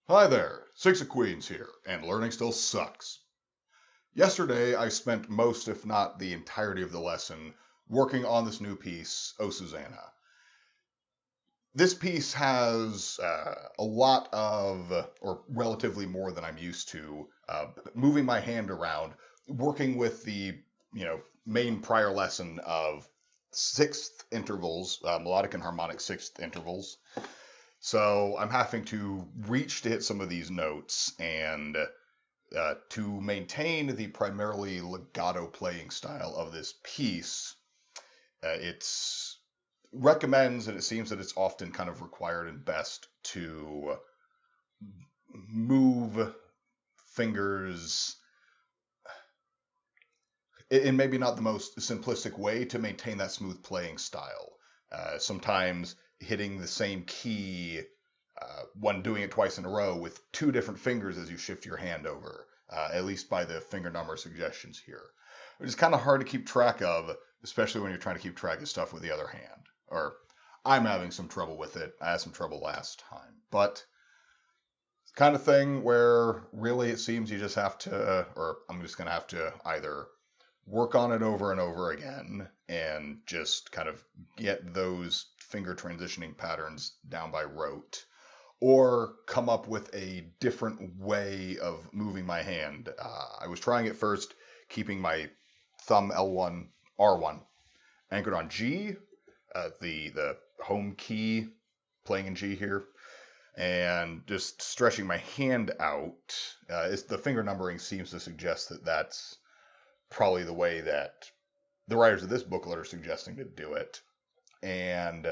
Hi there, SixofQueens here, and learning still sucks. Yesterday, I spent most, if not the entirety of the lesson, working on this new piece, Oh Suzanna. This piece has a lot of, or relatively more than I'm used to, moving my hand around, working with the, main prior lesson of sixth intervals, melodic and harmonic sixth intervals. So I'm having to reach to hit some of these notes and to maintain the primarily legato playing style of this piece. It's recommends, and it seems that it's often kind of required and best to move fingers in maybe not the most simplistic way to maintain that smooth playing style. Sometimes hitting the same key when doing it twice in a row with two different fingers as you shift your hand over, at least by the finger number suggestions here. Which is kind of hard to keep track of, especially when you're trying to keep track of stuff with the other hand. Or I'm having some trouble with it. I had some trouble last time. But it's the kind of thing where really it seems you just have to, or I'm just going to have to either work on it over and over again and just kind of get those finger transitioning patterns down by rote, or come up with a different way of moving my hand. I was trying at first keeping my thumb L1, R1 anchored on G, the home key, playing in G here, and just stretching my hand out. The finger numbering seems to suggest that that's probably the way that the writers of this booklet are suggesting to do it. And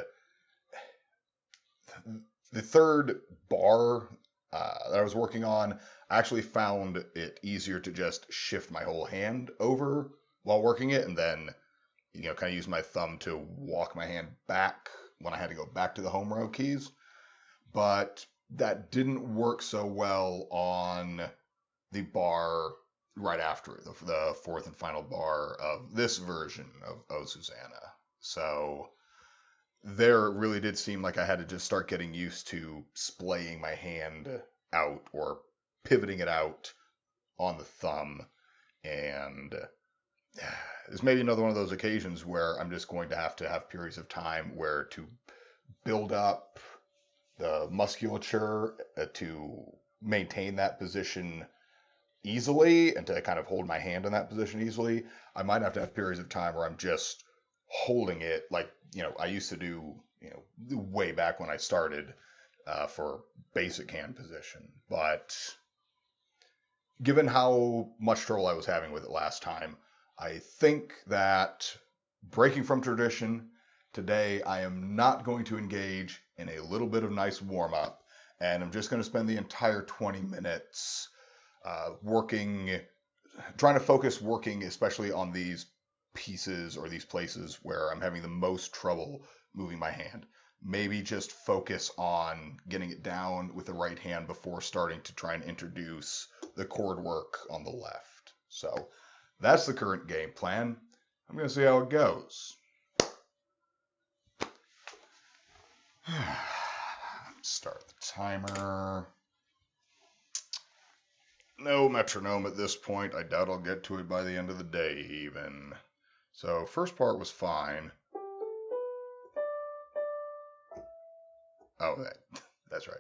the third bar that I was working on, I actually found it easier to just shift my whole hand over while working it, and then kind of use my thumb to walk my hand back when I had to go back to the home row keys. But that didn't work so well on the bar right after it, the fourth and final bar of this version of Oh Suzanna. So there it really did seem like I had to just start getting used to splaying my hand out or pivoting it out on the thumb. And it's maybe another one of those occasions where I'm just going to have periods of time where to build up the musculature to maintain that position easily and to kind of hold my hand in that position easily. I might have to have periods of time where I'm just holding it like, I used to do, way back when I started for basic hand position. But given how much trouble I was having with it last time, I think that breaking from tradition, today I am not going to engage in a little bit of nice warm up, and I'm just going to spend the entire 20 minutes working, trying to focus working, especially on these pieces or these places where I'm having the most trouble moving my hand. Maybe just focus on getting it down with the right hand before starting to try and introduce the chord work on the left. So that's the current game plan. I'm going to see how it goes. Start the timer. No metronome at this point. I doubt I'll get to it by the end of the day even. So first part was fine. Oh, that's right.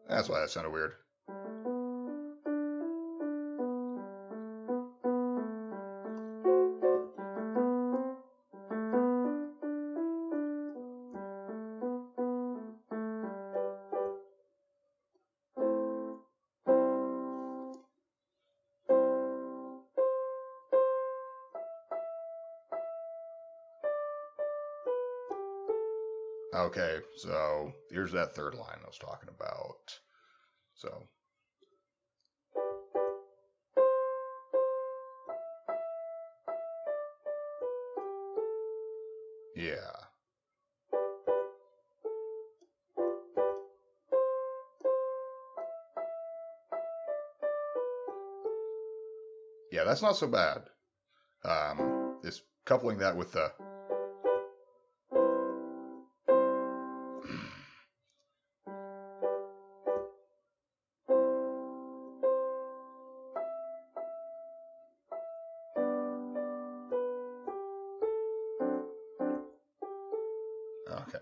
That's why that sounded weird. Okay, so here's that third line I was talking about. So yeah. Yeah, that's not so bad. Is coupling that with the okay.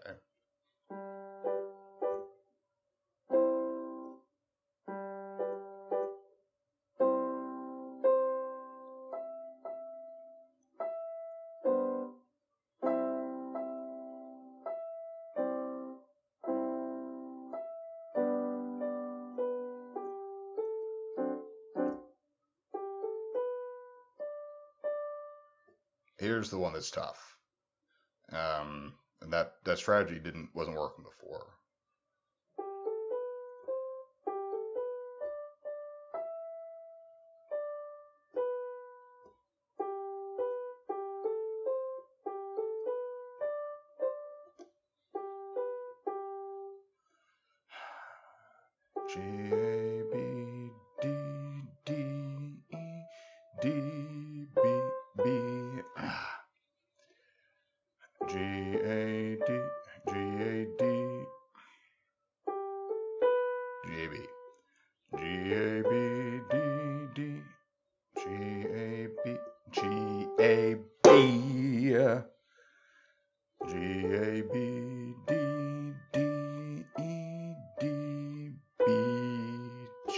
Here's the one that's tough. And that strategy wasn't working before. G A B D D E D B B G A D G A D G A B G A B D D G A B G A B G A B D D E D B G.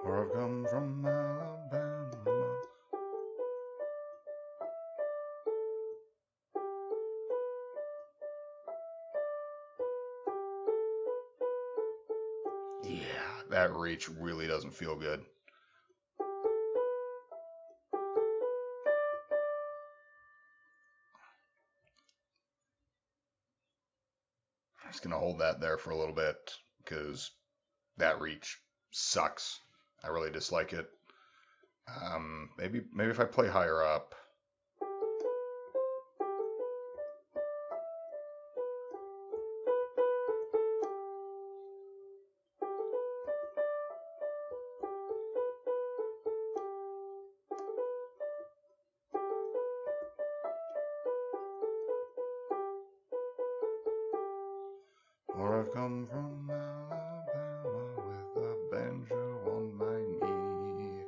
Where I've come from Alabama. Yeah, that reach really doesn't feel good. I'm just going to hold that there for a little bit because that reach sucks. I really dislike it. Maybe if I play higher up. Where I've come from Alabama with a banjo on my knee.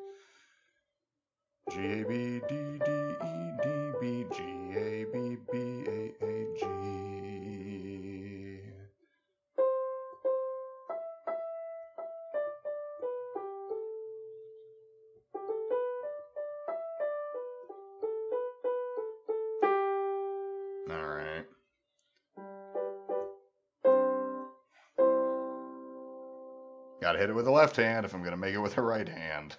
G A B D D E D B G A B B A A G. All right. Gotta hit it with the left hand if I'm gonna make it with the right hand.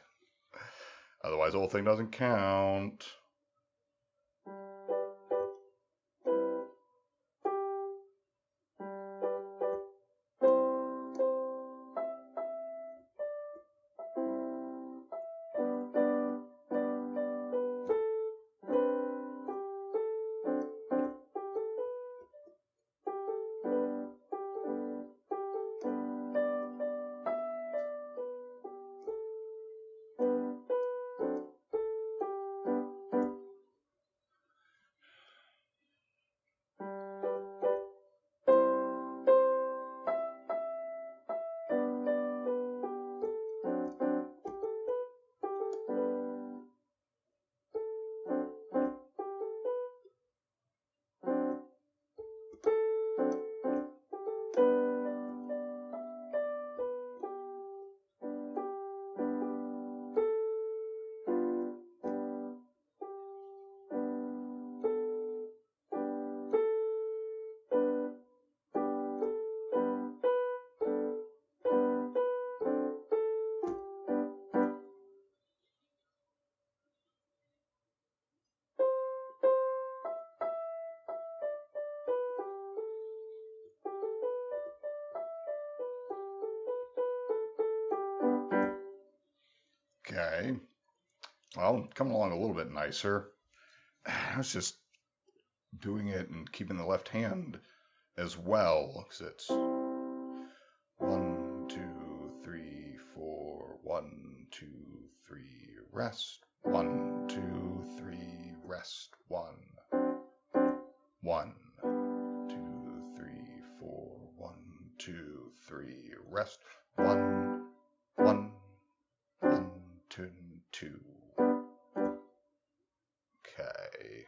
Otherwise, the whole thing doesn't count. Okay. Well, coming along a little bit nicer. I was just doing it and keeping the left hand as well, because it's 1, 2, 3, 4, 1, 2, 3, rest. 1, 2, 3, rest. 1. 1, 2, 3, 4, 1, 2, 3, rest. 1, 1, 1, 2, 2. Okay.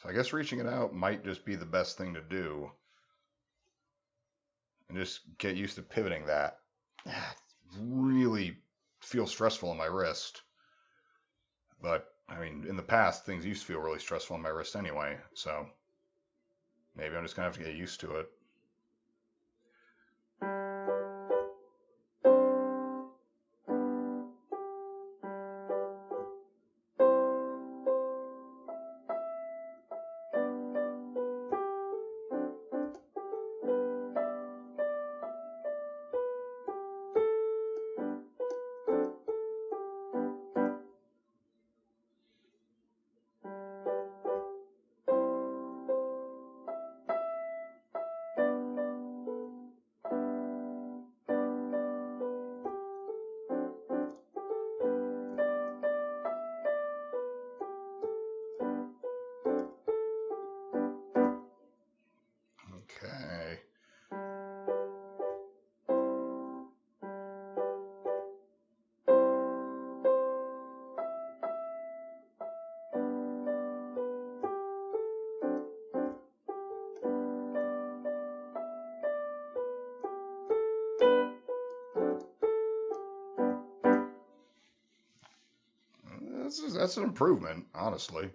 So I guess reaching it out might just be the best thing to do. And just get used to pivoting that. It really feels stressful on my wrist. But, I mean, in the past, things used to feel really stressful on my wrist anyway. So maybe I'm just going to have to get used to it. Okay. That's an improvement, honestly.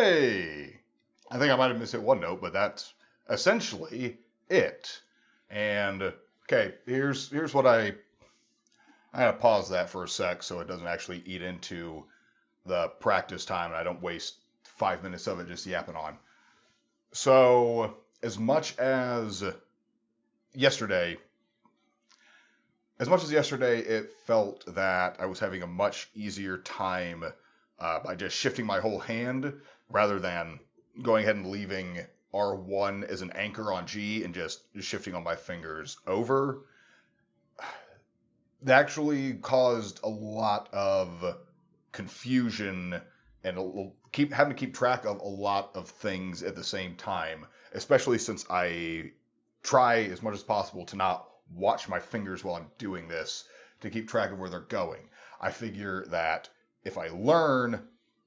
Hey! I think I might have missed hit one note, but that's essentially it. And okay, here's what I gotta pause that for a sec so it doesn't actually eat into the practice time and I don't waste 5 minutes of it just yapping on. So as much as yesterday, it felt that I was having a much easier time by just shifting my whole hand rather than going ahead and leaving R1 as an anchor on G and just shifting on my fingers over. That actually caused a lot of confusion and having to keep track of a lot of things at the same time, especially since I try as much as possible to not watch my fingers while I'm doing this to keep track of where they're going. I figure that if I learn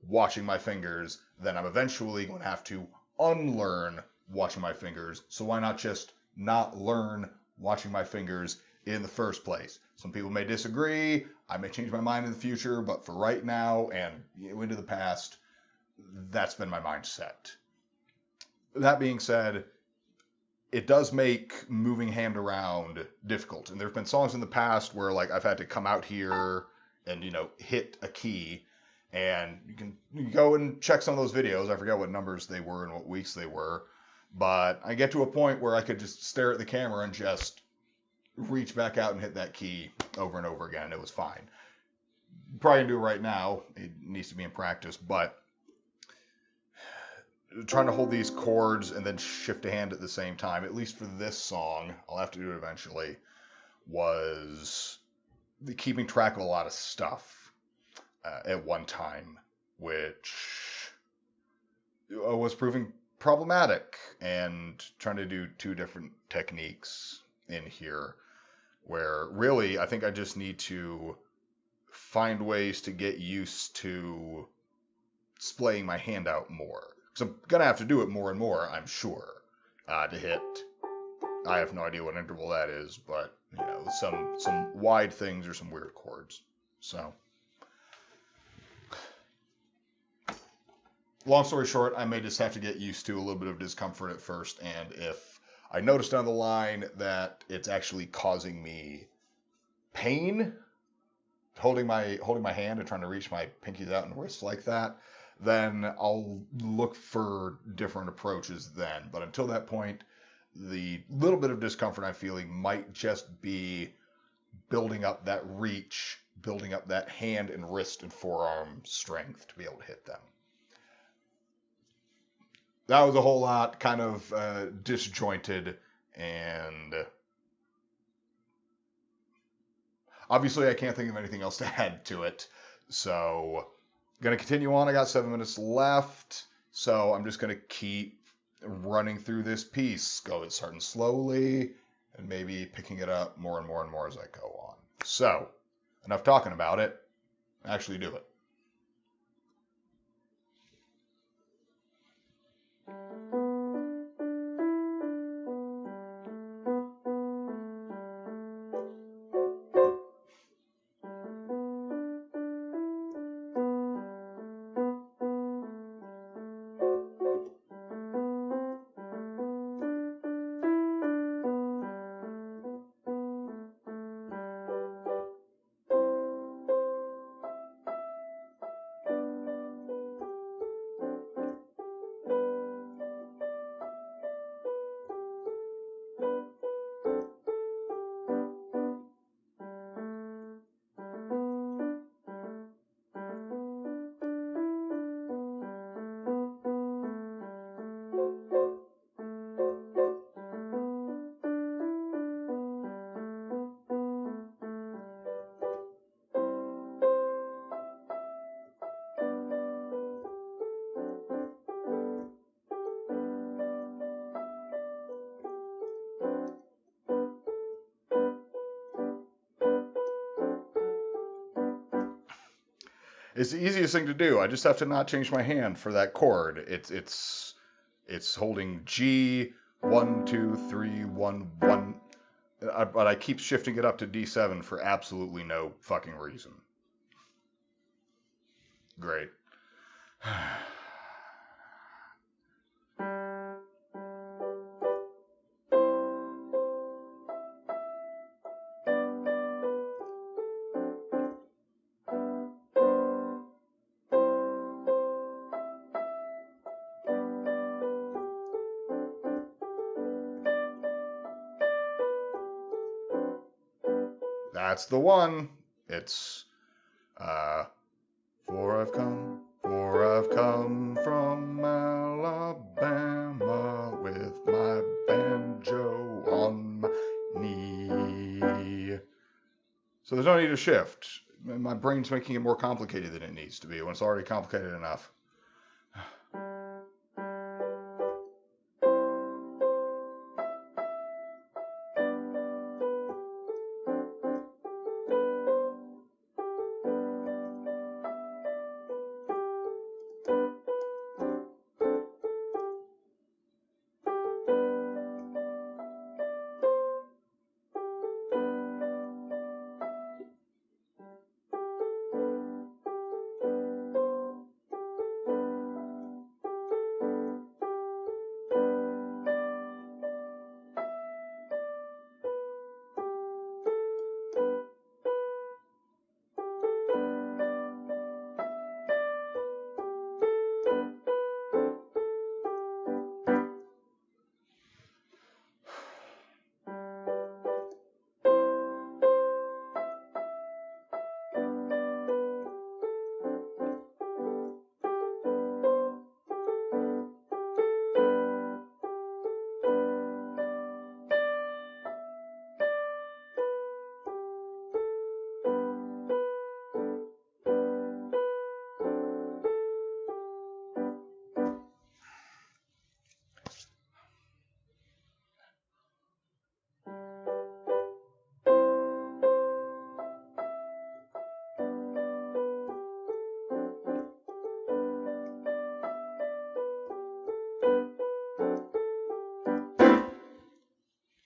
watching my fingers, then I'm eventually going to have to unlearn watching my fingers. So why not just not learn watching my fingers in the first place? Some people may disagree. I may change my mind in the future, but for right now and into the past, that's been my mindset. That being said, it does make moving hand around difficult. And there have been songs in the past where like I've had to come out here and hit a key, and you can go and check some of those videos. I forget what numbers they were and what weeks they were, but I get to a point where I could just stare at the camera and just reach back out and hit that key over and over again. It was fine. Probably gonna do it right now. It needs to be in practice, but trying to hold these chords and then shift a hand at the same time, at least for this song, I'll have to do it eventually, was keeping track of a lot of stuff at one time, which was proving problematic, and trying to do two different techniques in here, where really I think I just need to find ways to get used to splaying my hand out more. Because I'm going to have to do it more and more, I'm sure, to hit. I have no idea what interval that is, but, some wide things or some weird chords. So, long story short, I may just have to get used to a little bit of discomfort at first, and if I notice down the line that it's actually causing me pain, holding my hand and trying to reach my pinkies out and wrists like that, then I'll look for different approaches then. But until that point, the little bit of discomfort I'm feeling might just be building up that reach, building up that hand and wrist and forearm strength to be able to hit them. That was a whole lot, kind of disjointed, and obviously I can't think of anything else to add to it. So, going to continue on. I got 7 minutes left, so I'm just going to keep running through this piece, starting slowly, and maybe picking it up more and more and more as I go on. So, enough talking about it. Actually do it. It's the easiest thing to do. I just have to not change my hand for that chord. It's holding G, 1, 2, 3, 1, 1. But I keep shifting it up to D7 for absolutely no fucking reason. Great. That's the one. It's for I've come from Alabama with my banjo on my knee. So there's no need to shift. My brain's making it more complicated than it needs to be when it's already complicated enough.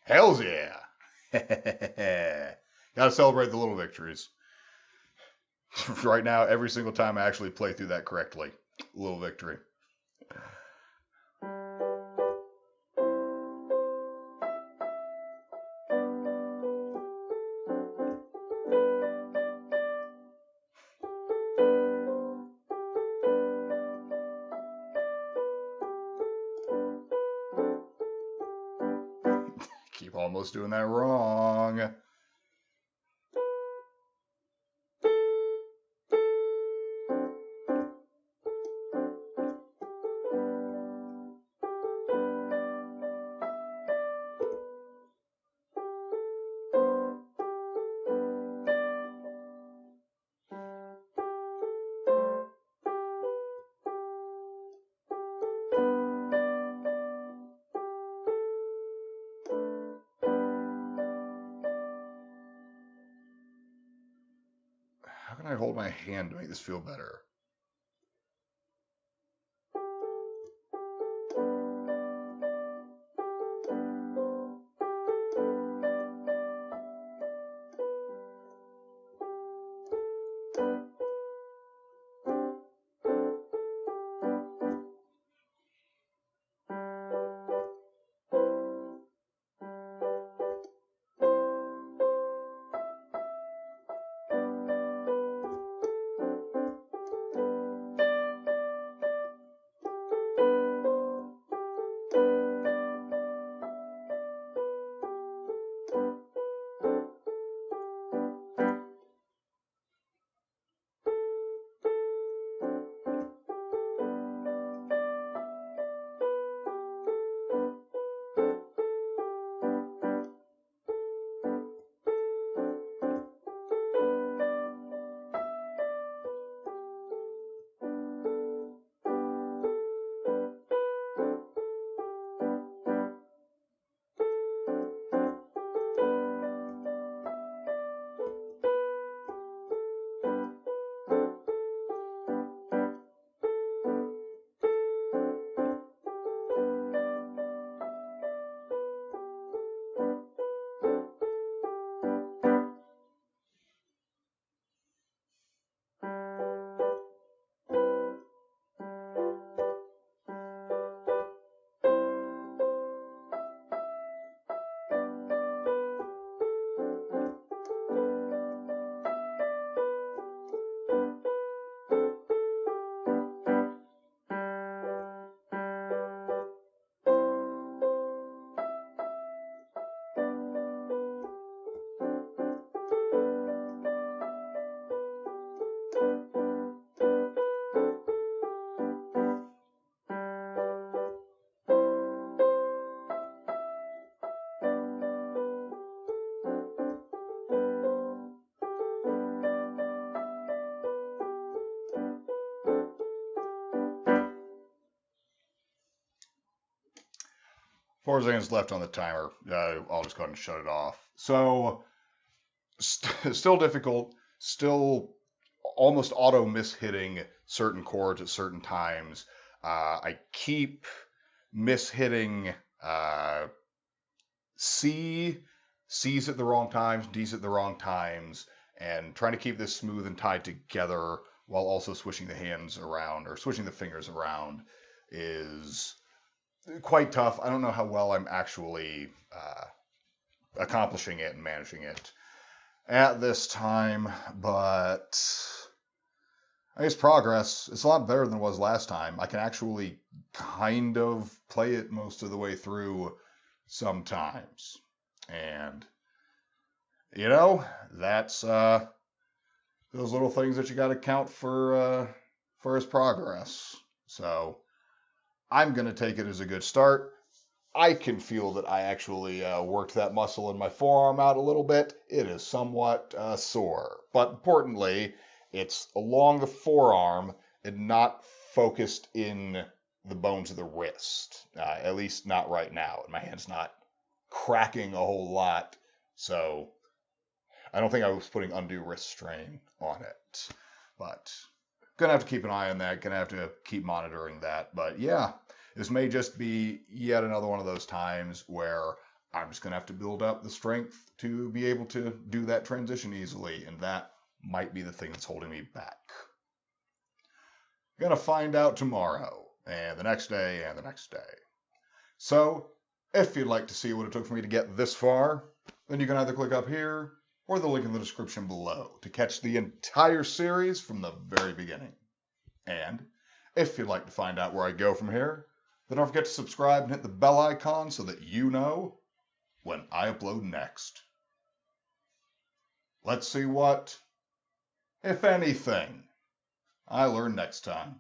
Hells yeah! Gotta celebrate the little victories. Right now, every single time I actually play through that correctly. Little victory. Keep almost doing that wrong. How can I hold my hand to make this feel better? 4 seconds left on the timer. I'll just go ahead and shut it off. So, still difficult, still almost auto mishitting certain chords at certain times. I keep mishitting C's at the wrong times, D's at the wrong times, and trying to keep this smooth and tied together while also switching the hands around or switching the fingers around is quite tough. I don't know how well I'm actually accomplishing it and managing it at this time, but I guess progress. It's a lot better than it was last time. I can actually kind of play it most of the way through sometimes. And, that's those little things that you got to count for his progress. So I'm going to take it as a good start. I can feel that I actually worked that muscle in my forearm out a little bit. It is somewhat sore, but importantly, it's along the forearm and not focused in the bones of the wrist. At least not right now. And my hand's not cracking a whole lot, so I don't think I was putting undue wrist strain on it. But gonna have to keep an eye on that. Gonna have to keep monitoring that. But yeah, this may just be yet another one of those times where I'm just gonna have to build up the strength to be able to do that transition easily, and that might be the thing that's holding me back. Gonna find out tomorrow, and the next day, and the next day. So, if you'd like to see what it took for me to get this far, then you can either click up here or the link in the description below to catch the entire series from the very beginning. And if you'd like to find out where I go from here, then don't forget to subscribe and hit the bell icon so that you know when I upload next. Let's see what, if anything, I learn next time.